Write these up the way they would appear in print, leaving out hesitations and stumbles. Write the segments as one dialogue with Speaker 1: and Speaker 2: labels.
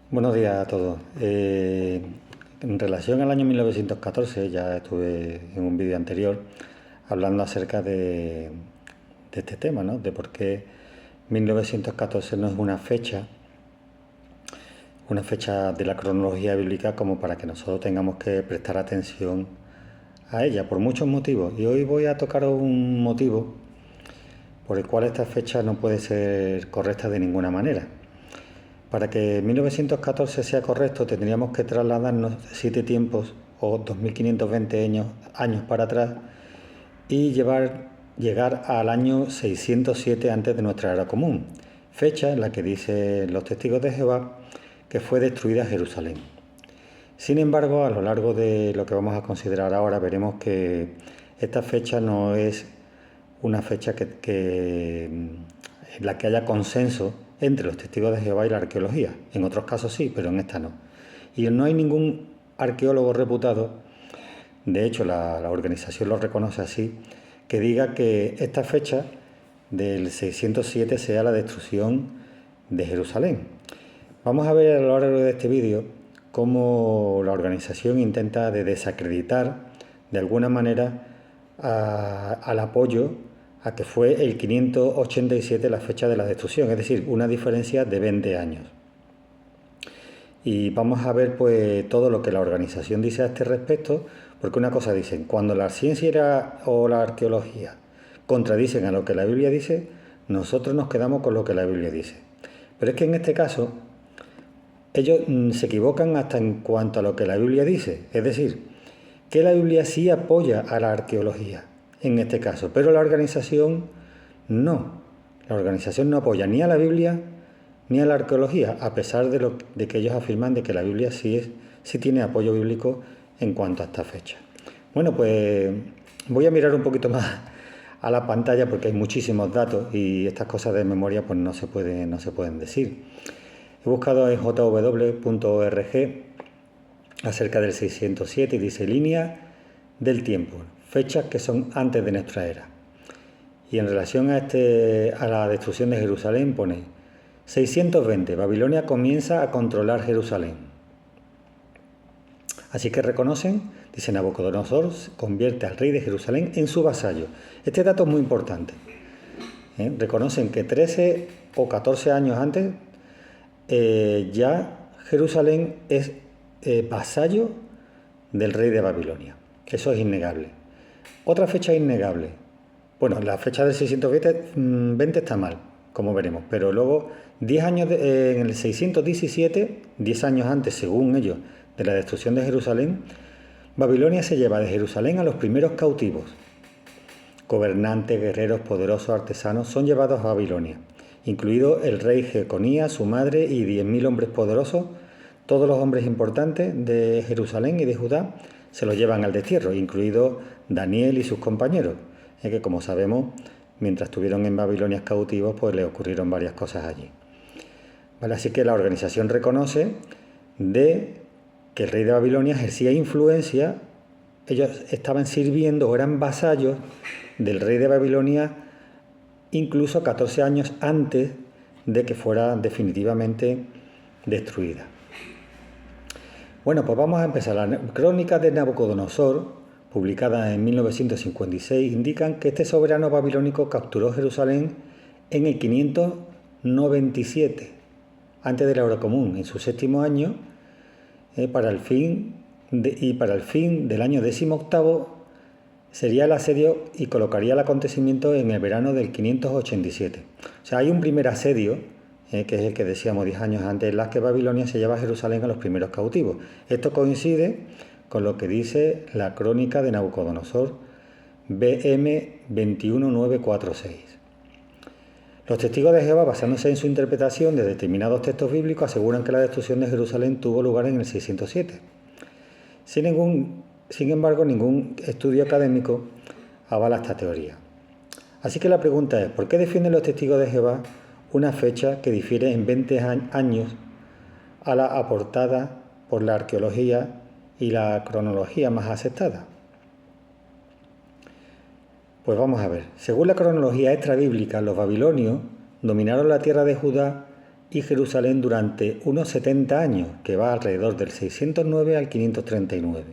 Speaker 1: Buenos días a todos. En relación al año 1914, ya estuve en un vídeo anterior hablando acerca de este tema, ¿no? De por qué 1914 no es una fecha de la cronología bíblica como para que nosotros tengamos que prestar atención a ella, por muchos motivos. Y hoy voy a tocar un motivo por el cual esta fecha no puede ser correcta de ninguna manera. Para que 1914 sea correcto, tendríamos que trasladarnos 7 tiempos o 2520 años para atrás y llegar al año 607 antes de nuestra era común, fecha en la que dicen los testigos de Jehová que fue destruida Jerusalén. Sin embargo, a lo largo de lo que vamos a considerar ahora, veremos que esta fecha no es una fecha en la que haya consenso entre los testigos de Jehová y la arqueología. En otros casos sí, pero en esta no. Y no hay ningún arqueólogo reputado, de hecho la organización lo reconoce así, que diga que esta fecha del 607 sea la destrucción de Jerusalén. Vamos a ver a lo largo de este vídeo cómo la organización intenta desacreditar de alguna manera al apoyo a que fue el 587 la fecha de la destrucción, es decir, una diferencia de 20 años. Y vamos a ver pues todo lo que la organización dice a este respecto, porque una cosa dicen, cuando la ciencia o la arqueología contradicen a lo que la Biblia dice, nosotros nos quedamos con lo que la Biblia dice. Pero es que en este caso ellos se equivocan hasta en cuanto a lo que la Biblia dice, es decir, que la Biblia sí apoya a la arqueología en este caso, pero la organización no. La organización no apoya ni a la Biblia ni a la arqueología, a pesar de que ellos afirman de que la Biblia sí tiene apoyo bíblico en cuanto a esta fecha. Bueno, pues voy a mirar un poquito más a la pantalla porque hay muchísimos datos y estas cosas de memoria pues no se pueden decir. He buscado en jw.org acerca del 607 y dice línea del tiempo, fechas que son antes de nuestra era. Y en relación a la destrucción de Jerusalén pone 620, Babilonia comienza a controlar Jerusalén. Así que reconocen, dice Nabucodonosor, convierte al rey de Jerusalén en su vasallo. Este dato es muy importante. Reconocen que 13 o 14 años antes ya Jerusalén es vasallo del rey de Babilonia. Eso es innegable. Otra fecha innegable. Bueno, la fecha del 620 está mal, como veremos, pero luego 10 años en el 617, 10 años antes, según ellos, de la destrucción de Jerusalén, Babilonia se lleva de Jerusalén a los primeros cautivos. Gobernantes, guerreros, poderosos, artesanos son llevados a Babilonia, incluido el rey Jeconías, su madre y 10.000 hombres poderosos. Todos los hombres importantes de Jerusalén y de Judá se los llevan al destierro, incluido Daniel y sus compañeros, que como sabemos, mientras estuvieron en Babilonia cautivos, pues le ocurrieron varias cosas allí. ¿Vale? Así que la organización reconoce que el rey de Babilonia ejercía influencia, ellos estaban sirviendo o eran vasallos del rey de Babilonia incluso 14 años antes de que fuera definitivamente destruida. Bueno, pues vamos a empezar. Las crónicas de Nabucodonosor, publicadas en 1956, indican que este soberano babilónico capturó Jerusalén en el 597, antes de la era común, en su 7º año, para el fin del año 18º sería el asedio y colocaría el acontecimiento en el verano del 587. O sea, hay un primer asedio, que es el que decíamos 10 años antes, en las que Babilonia se lleva a Jerusalén a los primeros cautivos. Esto coincide con lo que dice la crónica de Nabucodonosor, BM 21946. Los testigos de Jehová, basándose en su interpretación de determinados textos bíblicos, aseguran que la destrucción de Jerusalén tuvo lugar en el 607. Sin embargo, ningún estudio académico avala esta teoría. Así que la pregunta es, ¿por qué defienden los testigos de Jehová una fecha que difiere en 20 años a la aportada por la arqueología y la cronología más aceptada? Pues vamos a ver. Según la cronología extrabíblica, los babilonios dominaron la tierra de Judá y Jerusalén durante unos 70 años, que va alrededor del 609 al 539,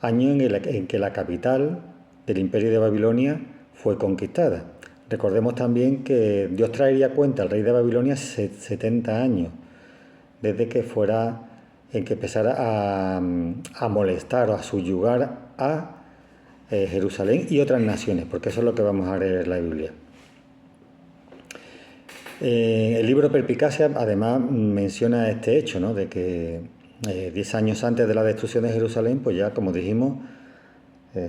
Speaker 1: año en que la capital del imperio de Babilonia fue conquistada. Recordemos también que Dios traería cuenta al rey de Babilonia 70 años, desde que empezara a molestar o a subyugar a Jerusalén y otras naciones, porque eso es lo que vamos a leer en la Biblia. El libro Perpicacia además menciona este hecho, ¿no?, de que 10 años antes de la destrucción de Jerusalén, pues ya, como dijimos,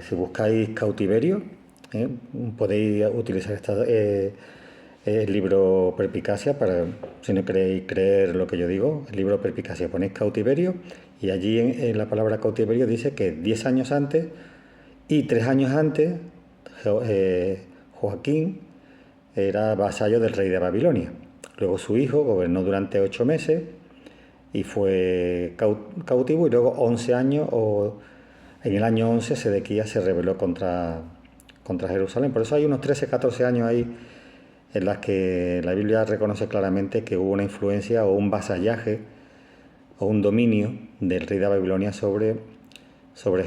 Speaker 1: si buscáis cautiverio, podéis utilizar el libro Perpicacia para, si no queréis creer lo que yo digo, el libro Perpicacia, ponéis cautiverio y allí en la palabra cautiverio dice que 10 años antes y 3 años antes Joaquín era vasallo del rey de Babilonia. Luego su hijo gobernó durante 8 meses y fue cautivo, y luego 11 años, o en el año 11 Sedequías se rebeló contra Jerusalén. Por eso hay unos 13, 14 años ahí en las que la Biblia reconoce claramente que hubo una influencia o un vasallaje o un dominio del rey de Babilonia sobre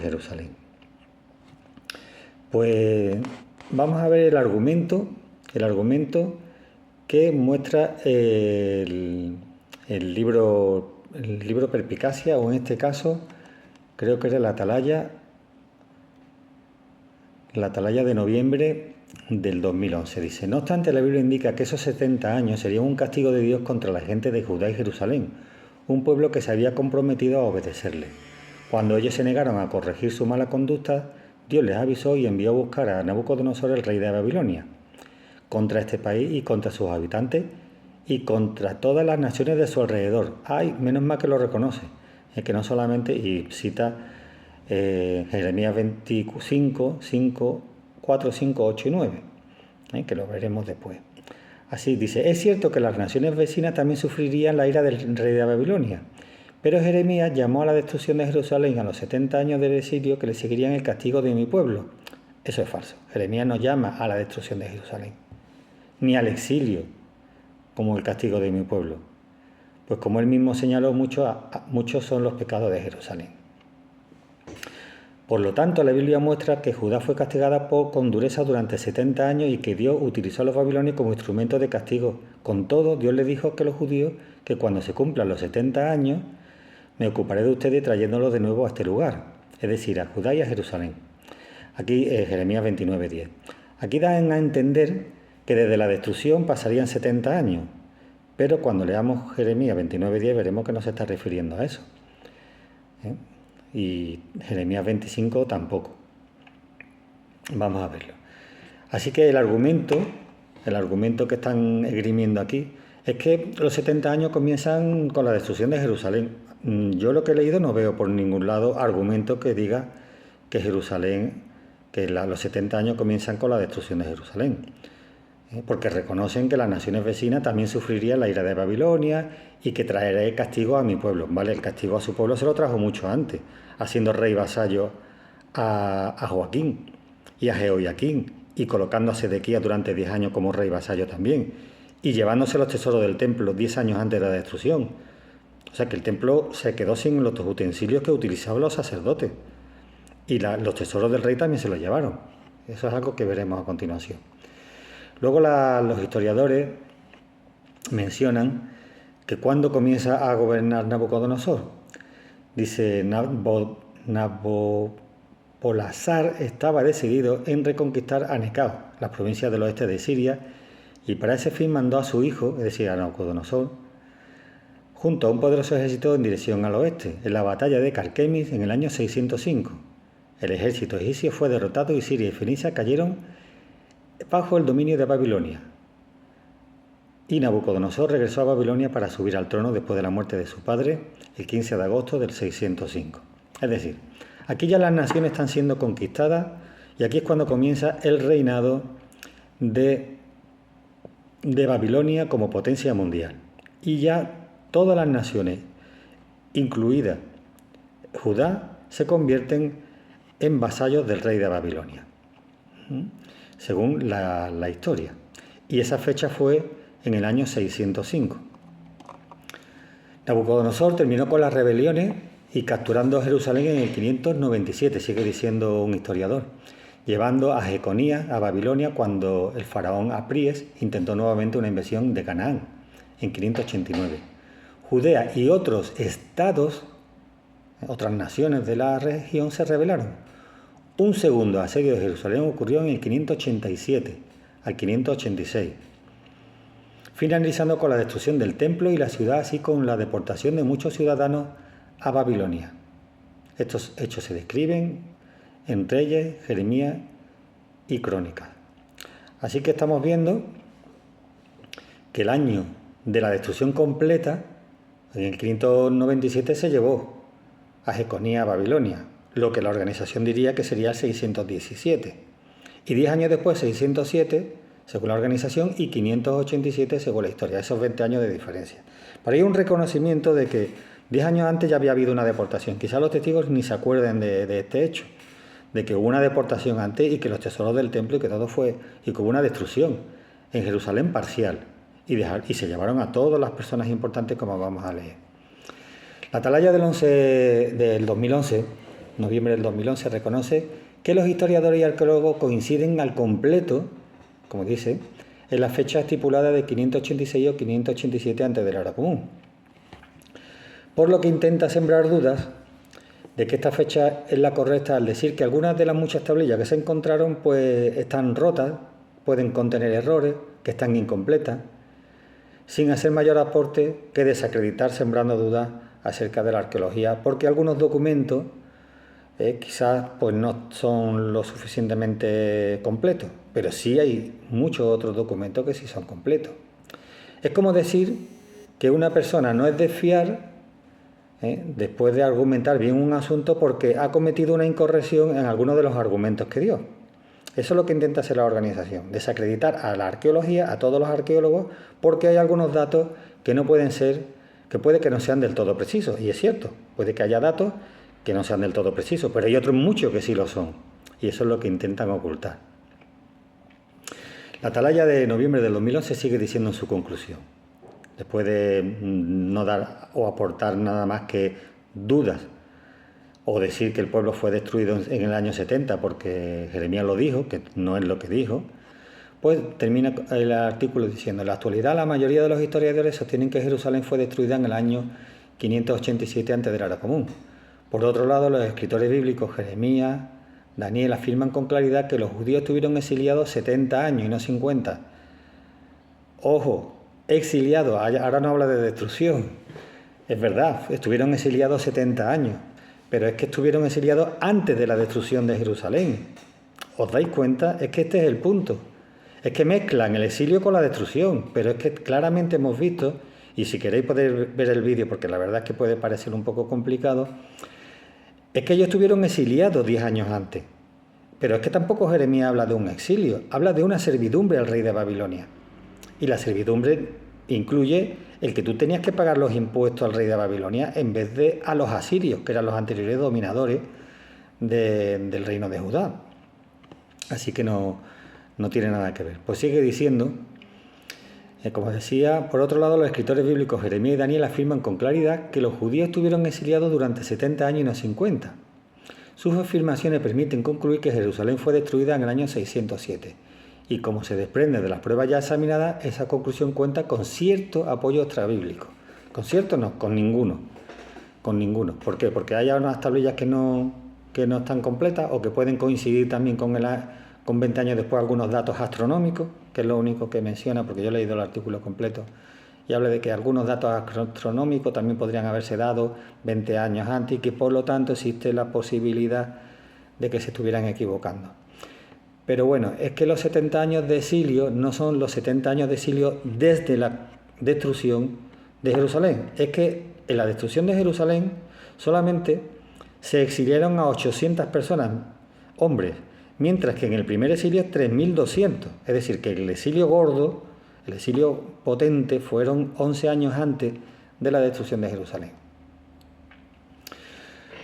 Speaker 1: Jerusalén. Pues vamos a ver el argumento que muestra el libro Perpicacia, o en este caso creo que era la Atalaya de noviembre del 2011. Dice: no obstante, la Biblia indica que esos 70 años serían un castigo de Dios contra la gente de Judá y Jerusalén, un pueblo que se había comprometido a obedecerle. Cuando ellos se negaron a corregir su mala conducta, Dios les avisó y envió a buscar a Nabucodonosor, el rey de Babilonia, contra este país y contra sus habitantes y contra todas las naciones de su alrededor. Ay, menos mal que lo reconoce, es que no solamente, y cita Jeremías 25, 5, 4, 5, 8 y 9, que lo veremos después. Así dice: es cierto que las naciones vecinas también sufrirían la ira del rey de Babilonia, pero Jeremías llamó a la destrucción de Jerusalén a los 70 años del exilio, que le seguirían el castigo de mi pueblo. Eso es falso. Jeremías no llama a la destrucción de Jerusalén, ni al exilio como el castigo de mi pueblo. Pues como él mismo señaló, muchos son los pecados de Jerusalén. Por lo tanto, la Biblia muestra que Judá fue castigada con dureza durante 70 años y que Dios utilizó a los babilonios como instrumento de castigo. Con todo, Dios le dijo a los judíos que cuando se cumplan los 70 años, me ocuparé de ustedes trayéndolos de nuevo a este lugar, es decir, a Judá y a Jerusalén. Aquí Jeremías 29:10. Aquí dan a entender que desde la destrucción pasarían 70 años, pero cuando leamos Jeremías 29:10 veremos que no se está refiriendo a eso. Y Jeremías 25 tampoco. Vamos a verlo. Así que el argumento que están esgrimiendo aquí es que los 70 años comienzan con la destrucción de Jerusalén. Yo lo que he leído no veo por ningún lado argumento que diga que los 70 años comienzan con la destrucción de Jerusalén. Porque reconocen que las naciones vecinas también sufrirían la ira de Babilonia y que traeré castigo a mi pueblo. Vale, el castigo a su pueblo se lo trajo mucho antes, haciendo rey vasallo a Joaquín y a Jehoiaquín, y colocando a Sedequías durante 10 años como rey vasallo también, y llevándose los tesoros del templo 10 años antes de la destrucción. O sea que el templo se quedó sin los utensilios que utilizaban los sacerdotes, y los tesoros del rey también se los llevaron. Eso es algo que veremos a continuación. Luego los historiadores mencionan que cuando comienza a gobernar Nabucodonosor, dice: Nabopolassar estaba decidido en reconquistar a Necao, las provincias del oeste de Siria, y para ese fin mandó a su hijo, es decir, a Nabucodonosor, junto a un poderoso ejército en dirección al oeste, en la batalla de Carquemis en el año 605. El ejército egipcio fue derrotado y Siria y Fenicia cayeron bajo el dominio de Babilonia. Y Nabucodonosor regresó a Babilonia para subir al trono después de la muerte de su padre, el 15 de agosto del 605. Es decir, aquí ya las naciones están siendo conquistadas y aquí es cuando comienza el reinado de Babilonia como potencia mundial. Y ya todas las naciones, incluida Judá, se convierten en vasallos del rey de Babilonia, según la historia. Y esa fecha fue en el año 605. Nabucodonosor terminó con las rebeliones y capturando Jerusalén en el 597, sigue diciendo un historiador, llevando a Jeconías a Babilonia cuando el faraón Apríes intentó nuevamente una invasión de Canaán en 589. Judea y otros estados, otras naciones de la región se rebelaron. Un segundo asedio de Jerusalén ocurrió en el 587 al 586, finalizando con la destrucción del templo y la ciudad, así como la deportación de muchos ciudadanos a Babilonia. Estos hechos se describen en Reyes, Jeremías y Crónicas. Así que estamos viendo que el año de la destrucción completa, en el 597, se llevó a Jeconías a Babilonia, lo que la organización diría que sería el 617. Y 10 años después, 607, según la organización, y 587 según la historia. Esos 20 años de diferencia. Pero hay un reconocimiento de que 10 años antes ya había habido una deportación. Quizás los testigos ni se acuerden de este hecho, de que hubo una deportación antes y que los tesoros del templo y que todo fue, y que hubo una destrucción en Jerusalén parcial y se llevaron a todas las personas importantes, como vamos a leer. La atalaya del 2011, noviembre del 2011, reconoce que los historiadores y arqueólogos coinciden al completo, como dice, en la fecha estipulada de 586 o 587 antes de la era común. Por lo que intenta sembrar dudas de que esta fecha es la correcta al decir que algunas de las muchas tablillas que se encontraron pues están rotas, pueden contener errores, que están incompletas, sin hacer mayor aporte que desacreditar sembrando dudas acerca de la arqueología, porque algunos documentos quizás pues no son lo suficientemente completos, pero sí hay muchos otros documentos que sí son completos. Es como decir que una persona no es de fiar después de argumentar bien un asunto porque ha cometido una incorrección en alguno de los argumentos que dio. Eso es lo que intenta hacer la organización, desacreditar a la arqueología, a todos los arqueólogos, porque hay algunos datos que no pueden ser, que puede que no sean del todo precisos, y es cierto, puede que haya datos que no sean del todo precisos, pero hay otros muchos que sí lo son, y eso es lo que intentan ocultar. La atalaya de noviembre del 2011 sigue diciendo en su conclusión, después de no dar o aportar nada más que dudas, o decir que el pueblo fue destruido en el año 70 porque Jeremías lo dijo, que no es lo que dijo, pues termina el artículo diciendo: en la actualidad la mayoría de los historiadores sostienen que Jerusalén fue destruida en el año 587 antes de la era común. Por otro lado, los escritores bíblicos Jeremías, Daniel afirman con claridad que los judíos estuvieron exiliados 70 años y no 50. Ojo, exiliados, ahora no habla de destrucción. Es verdad, estuvieron exiliados 70 años, pero es que estuvieron exiliados antes de la destrucción de Jerusalén. ¿Os dais cuenta? Es que este es el punto. Es que mezclan el exilio con la destrucción, pero es que claramente hemos visto, y si queréis podéis ver el vídeo, porque la verdad es que puede parecer un poco complicado, es que ellos estuvieron exiliados 10 años antes. Pero es que tampoco Jeremías habla de un exilio, habla de una servidumbre al rey de Babilonia. Y la servidumbre incluye el que tú tenías que pagar los impuestos al rey de Babilonia en vez de a los asirios, que eran los anteriores dominadores del reino de Judá. Así que no tiene nada que ver. Pues sigue diciendo, como decía, por otro lado, los escritores bíblicos Jeremías y Daniel afirman con claridad que los judíos estuvieron exiliados durante 70 años y no 50. Sus afirmaciones permiten concluir que Jerusalén fue destruida en el año 607. Y como se desprende de las pruebas ya examinadas, esa conclusión cuenta con cierto apoyo extrabíblico. Con cierto no, con ninguno. Con ninguno. ¿Por qué? Porque hay unas tablillas que no están completas o que pueden coincidir también con 20 años después algunos datos astronómicos, que es lo único que menciona, porque yo he leído el artículo completo, y habla de que algunos datos astronómicos también podrían haberse dado 20 años antes y que por lo tanto existe la posibilidad de que se estuvieran equivocando. Pero bueno, es que los 70 años de exilio no son los 70 años de exilio desde la destrucción de Jerusalén. Es que en la destrucción de Jerusalén solamente se exiliaron a 800 personas, hombres, mientras que en el primer exilio 3.200. Es decir, que el exilio gordo, el exilio potente, fueron 11 años antes de la destrucción de Jerusalén.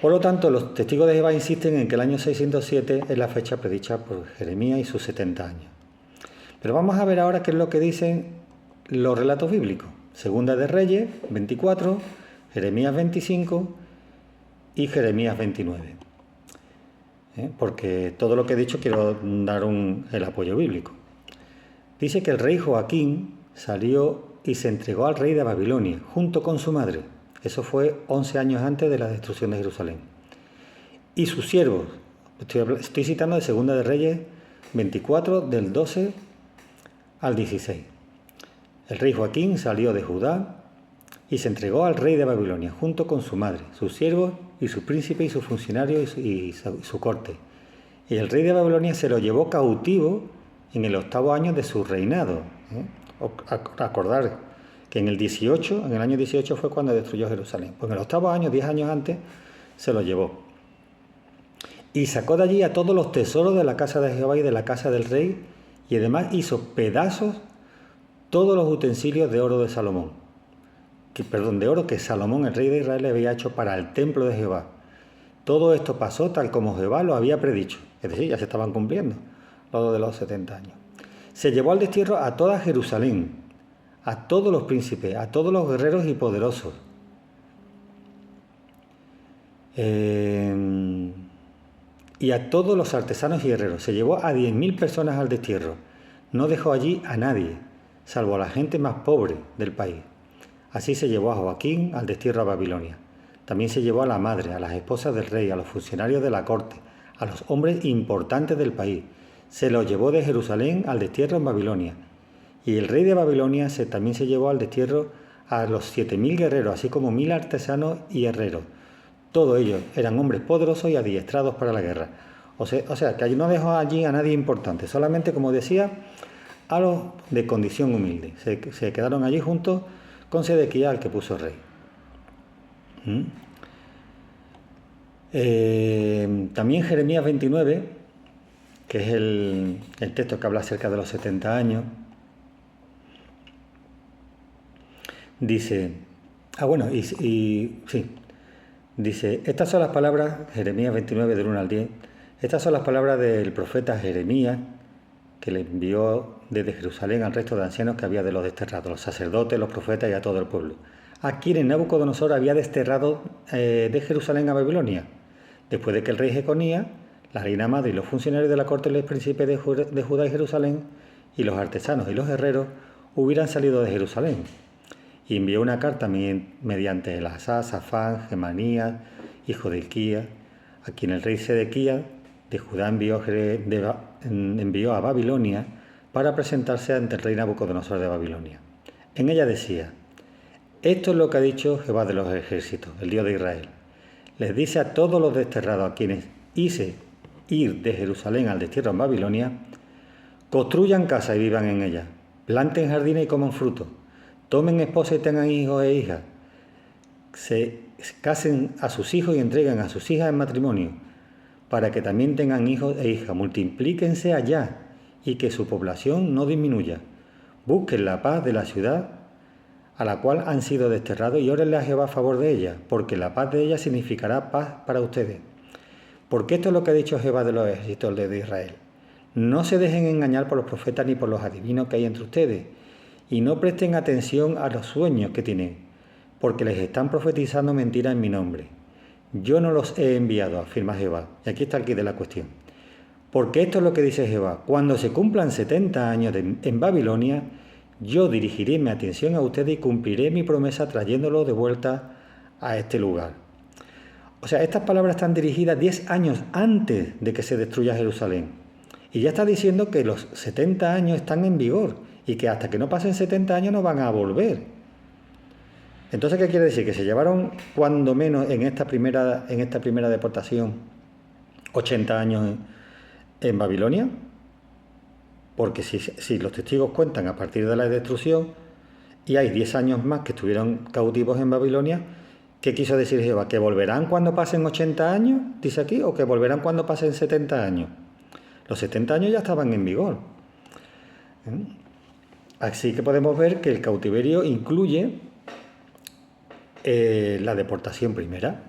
Speaker 1: Por lo tanto, los testigos de Jehová insisten en que el año 607 es la fecha predicha por Jeremías y sus 70 años. Pero vamos a ver ahora qué es lo que dicen los relatos bíblicos. Segunda de Reyes, 24, Jeremías 25 y Jeremías 29. Porque todo lo que he dicho quiero dar el apoyo bíblico. Dice que el rey Joaquín salió y se entregó al rey de Babilonia, junto con su madre. Eso fue 11 años antes de la destrucción de Jerusalén. Y sus siervos, estoy citando de Segunda de Reyes 24, del 12 al 16. El rey Joaquín salió de Judá y se entregó al rey de Babilonia, junto con su madre, sus siervos y su príncipe y sus funcionarios y su corte. Y el rey de Babilonia se lo llevó cautivo en el 8º año de su reinado. Acordar que en el año 18 fue cuando destruyó Jerusalén. Pues en el 8º año, 10 años antes, se lo llevó. Y sacó de allí a todos los tesoros de la casa de Jehová y de la casa del rey, y además hizo pedazos todos los utensilios de oro de Salomón. De oro que Salomón, el rey de Israel, le había hecho para el templo de Jehová. Todo esto pasó tal como Jehová lo había predicho. Es decir, ya se estaban cumpliendo lo de los 70 años. Se llevó al destierro a toda Jerusalén, a todos los príncipes, a todos los guerreros y poderosos. Y a todos los artesanos y guerreros. Se llevó a 10.000 personas al destierro. No dejó allí a nadie, salvo a la gente más pobre del país. Así se llevó a Joaquín al destierro a Babilonia. También se llevó a la madre, a las esposas del rey, a los funcionarios de la corte, a los hombres importantes del país. Se los llevó de Jerusalén al destierro en Babilonia. Y el rey de Babilonia también se llevó al destierro a los 7.000 guerreros, así como 1.000 artesanos y herreros. Todos ellos eran hombres poderosos y adiestrados para la guerra. O sea, que allí no dejó allí a nadie importante, solamente, como decía, a los de condición humilde. Se quedaron allí juntos con Sedequías, al que puso rey. También Jeremías 29, que es el texto que habla acerca de los 70 años, dice, dice, estas son las palabras, Jeremías 29, del 1 al 10, estas son las palabras del profeta Jeremías, que le envió desde Jerusalén al resto de ancianos que había de los desterrados, los sacerdotes, los profetas y a todo el pueblo, a quienes Nabucodonosor había desterrado de Jerusalén a Babilonia, después de que el rey Jeconías, la reina madre y los funcionarios de la corte y los príncipes de Judá y Jerusalén, y los artesanos y los herreros, hubieran salido de Jerusalén. Y envió una carta mediante Elasá, Safán, Gemanías, hijo de Hilquías, a quien el rey Sedequías de Judá envió a Babilonia para presentarse ante el rey Nabucodonosor de Babilonia. En ella decía, esto es lo que ha dicho Jehová de los ejércitos, el Dios de Israel. Les dice a todos los desterrados a quienes hice ir de Jerusalén al destierro en Babilonia, construyan casa y vivan en ella, planten jardines y coman fruto, tomen esposa y tengan hijos e hijas, se casen a sus hijos y entreguen a sus hijas en matrimonio, para que también tengan hijos e hijas, multiplíquense allá y que su población no disminuya. Busquen la paz de la ciudad a la cual han sido desterrados y órenle a Jehová a favor de ella, porque la paz de ella significará paz para ustedes. Porque esto es lo que ha dicho Jehová de los ejércitos de Israel. No se dejen engañar por los profetas ni por los adivinos que hay entre ustedes, y no presten atención a los sueños que tienen, porque les están profetizando mentiras en mi nombre. Yo no los he enviado, afirma Jehová. Y aquí está el quid de la cuestión. Porque esto es lo que dice Jehová. Cuando se cumplan 70 años en Babilonia, yo dirigiré mi atención a ustedes y cumpliré mi promesa trayéndolo de vuelta a este lugar. O sea, estas palabras están dirigidas 10 años antes de que se destruya Jerusalén. Y ya está diciendo que los 70 años están en vigor y que hasta que no pasen 70 años no van a volver. Entonces, ¿qué quiere decir? Que se llevaron, cuando menos en esta primera deportación, 80 años en Babilonia, porque si los testigos cuentan a partir de la destrucción y hay 10 años más que estuvieron cautivos en Babilonia, ¿qué quiso decir Jehová? ¿Que volverán cuando pasen 80 años, dice aquí, o que volverán cuando pasen 70 años? Los 70 años ya estaban en vigor. Así que podemos ver que el cautiverio incluye la deportación primera.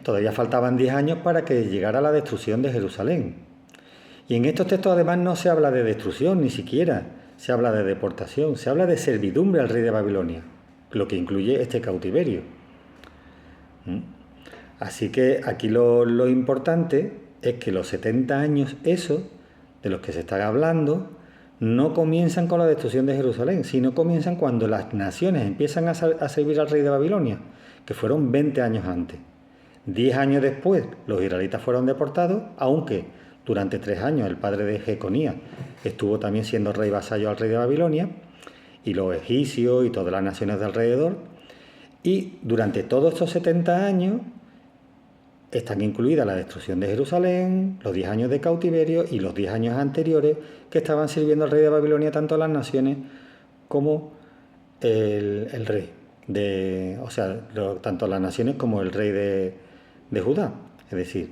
Speaker 1: Todavía faltaban 10 años para que llegara la destrucción de Jerusalén. Y en estos textos además no se habla de destrucción ni siquiera, se habla de deportación, se habla de servidumbre al rey de Babilonia, lo que incluye este cautiverio. Así que aquí lo importante es que los 70 años esos, de los que se está hablando, no comienzan con la destrucción de Jerusalén, sino comienzan cuando las naciones empiezan a servir al rey de Babilonia, que fueron 20 años antes. 10 años después los israelitas fueron deportados, aunque durante 3 años el padre de Jeconías estuvo también siendo rey vasallo al rey de Babilonia, y los egipcios y todas las naciones de alrededor. Y durante todos estos 70 años están incluidas la destrucción de Jerusalén, los 10 años de cautiverio y los 10 años anteriores que estaban sirviendo al rey de Babilonia tanto las naciones como el rey. Tanto las naciones como el rey de Judá, es decir,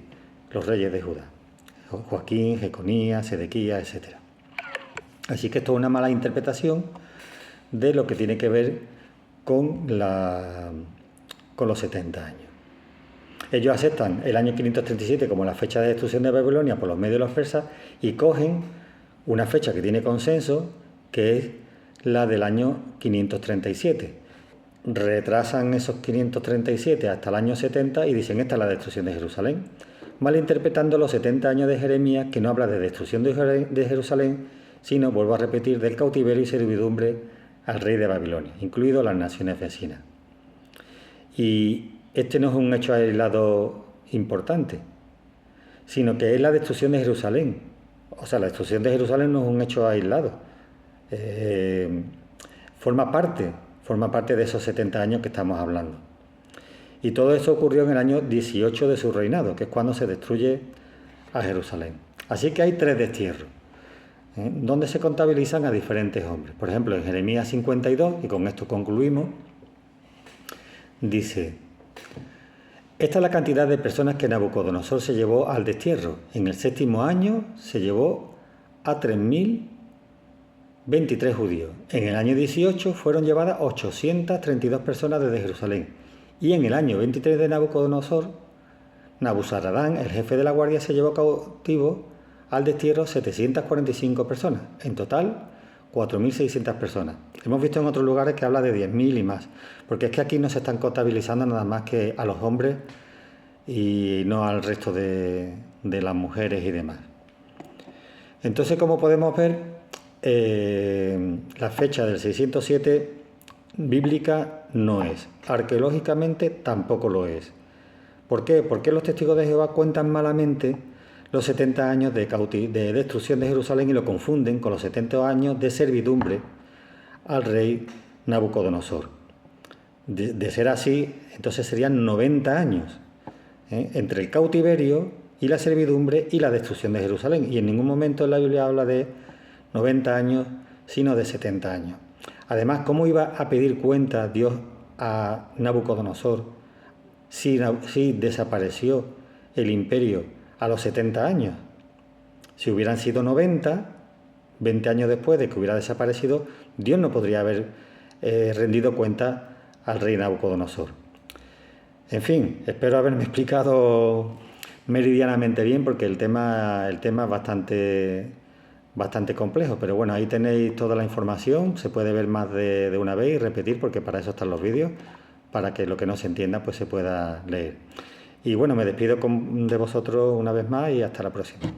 Speaker 1: los reyes de Judá, Joaquín, Jeconías, Sedequías, etc. Así que esto es una mala interpretación de lo que tiene que ver con los 70 años. Ellos aceptan el año 537 como la fecha de destrucción de Babilonia por los medios de los persas y cogen una fecha que tiene consenso, que es la del año 537. Retrasan esos 537 hasta el año 70 y dicen esta es la destrucción de Jerusalén, malinterpretando los 70 años de Jeremías, que no habla de destrucción de Jerusalén, sino, vuelvo a repetir, del cautiverio y servidumbre al rey de Babilonia, incluido las naciones vecinas. Y este no es un hecho aislado importante, sino que es la destrucción de Jerusalén. O sea, la destrucción de Jerusalén no es un hecho aislado. Forma parte de esos 70 años que estamos hablando. Y todo eso ocurrió en el año 18 de su reinado, que es cuando se destruye a Jerusalén. Así que hay 3 destierros, donde se contabilizan a diferentes hombres. Por ejemplo, en Jeremías 52, y con esto concluimos, dice: esta es la cantidad de personas que Nabucodonosor se llevó al destierro. En el 7º año se llevó a 3.023 judíos. En el año 18 fueron llevadas 832 personas desde Jerusalén. Y en el año 23 de Nabucodonosor, Nabuzaradán, el jefe de la guardia, se llevó cautivo al destierro 745 personas. En total, 4.600 personas. Hemos visto en otros lugares que habla de 10.000 y más, porque es que aquí no se están contabilizando nada más que a los hombres y no al resto de las mujeres y demás. Entonces, como podemos ver, la fecha del 607 bíblica no es, arqueológicamente tampoco lo es. ¿Por qué? Porque los testigos de Jehová cuentan malamente los 70 años de destrucción de Jerusalén y lo confunden con los 70 años de servidumbre al rey Nabucodonosor. De ser así, entonces serían 90 años entre el cautiverio y la servidumbre y la destrucción de Jerusalén. Y en ningún momento en la Biblia habla de 90 años, sino de 70 años. Además, ¿cómo iba a pedir cuenta Dios a Nabucodonosor si desapareció el imperio a los 70 años? Si hubieran sido 90, 20 años después de que hubiera desaparecido, Dios no podría haber rendido cuenta al rey Nabucodonosor. En fin, espero haberme explicado meridianamente bien, porque el tema es bastante complejo, pero bueno, ahí tenéis toda la información, se puede ver más de una vez y repetir, porque para eso están los vídeos, para que lo que no se entienda pues se pueda leer. Y bueno, me despido de vosotros una vez más y hasta la próxima.